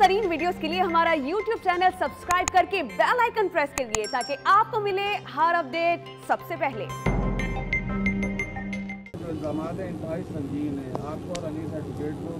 तरीन वीडियोस के लिए हमारा YouTube चैनल सब्सक्राइब करके बेल आइकन प्रेस करिए ताकि आपको मिले हर अपडेट सबसे पहले। जो इल्ज़ामात हैं इंतहाई संगीन है। आपको और अनीस एडवोकेट को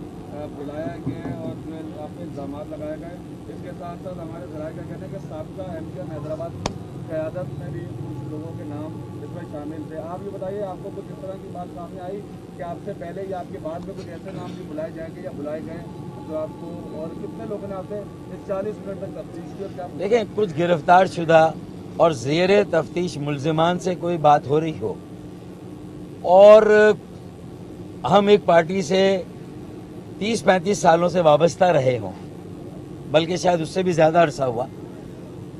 बुलाया गया है और जो आप पे इल्ज़ामात लगाए गए। इसके साथ साथ हमारे ज़राए का कहना है कि साबिक़ा MPN हैदराबाद की क़यादत में भी कुछ लोगों के नाम इसमें शामिल थे। आप ये बताइए, आपको कुछ इस तरह की बात सामने आई कि आपसे पहले या आपके बाद में कुछ ऐसे नाम भी बुलाए जाएंगे या बुलाए गए जो आपको, और कितने लोगों ने आपसे इस 40 मिनट तक तफ्तीश की? और क्या देखें, कुछ गिरफ्तार शुदा और ज़ेरे तफ्तीश मुल्ज़िमान से कोई बात हो रही हो और हम एक पार्टी से 30-35 सालों से वाबस्ता रहे हों, बल्कि शायद उससे भी ज़्यादा अरसा हुआ,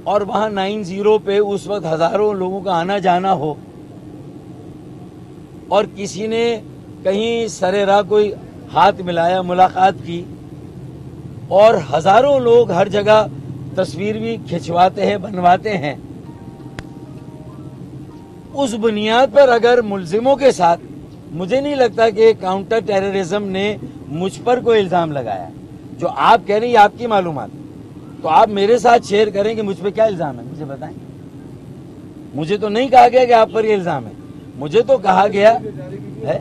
और वहाँ 9-0 पे उस वक्त हज़ारों लोगों का आना जाना हो और किसी ने कहीं सरे राह कोई हाथ मिलाया, मुलाकात की और हज़ारों लोग हर जगह तस्वीर भी खिंचवाते हैं, बनवाते हैं, उस बुनियाद पर अगर मुल्जिमों के साथ, मुझे नहीं लगता कि काउंटर टेररिज्म ने मुझ पर कोई इल्ज़ाम लगाया। जो आप कह रही हैं आपकी मालूमात, तो आप मेरे साथ शेयर करें कि मुझ पर क्या इल्ज़ाम है, मुझे बताएं। मुझे तो नहीं कहा गया कि आप पर ये इल्ज़ाम है, मुझे तो कहा गया है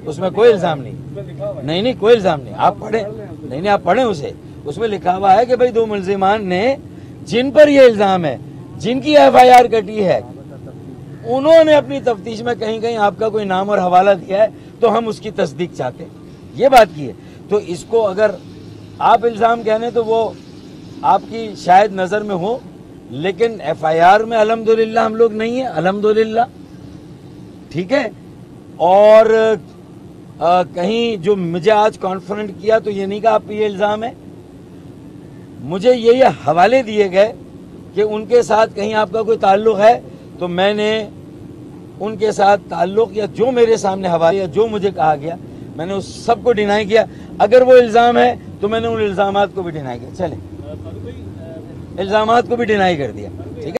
उसमें कोई इल्ज़ाम नहीं। नहीं, कोई इल्ज़ाम नहीं। आप पढ़ें, नहीं आप पढ़ें उसे, उसमें लिखा हुआ है कि भाई 2 मुल्जिमान ने जिन पर ये इल्ज़ाम है, जिनकी FIR कटी है, उन्होंने अपनी तफ्तीश में कहीं कहीं आपका कोई नाम और हवाला दिया है, तो हम उसकी तस्दीक चाहते हैं, ये बात की है। तो इसको अगर आप इल्ज़ाम कहने तो वो आपकी शायद नज़र में हो, लेकिन FIR में अल्हम्दुलिल्लाह हम लोग नहीं है, अल्हम्दुलिल्लाह, ठीक है। और कहीं जो मुझे आज कॉन्फ्रंट किया तो ये नहीं कहा आप पे ये इल्ज़ाम है, मुझे ये हवाले दिए गए कि उनके साथ कहीं आपका कोई ताल्लुक़ है, तो मैंने उनके साथ ताल्लुक़ या जो मेरे सामने हवाले या जो मुझे कहा गया, मैंने उस सब को डिनाई किया। अगर वो इल्ज़ाम है तो मैंने उन इल्ज़ामात को भी डिनाई किया, चले इल्ज़ामात को भी डिनाई कर दिया, ठीक है।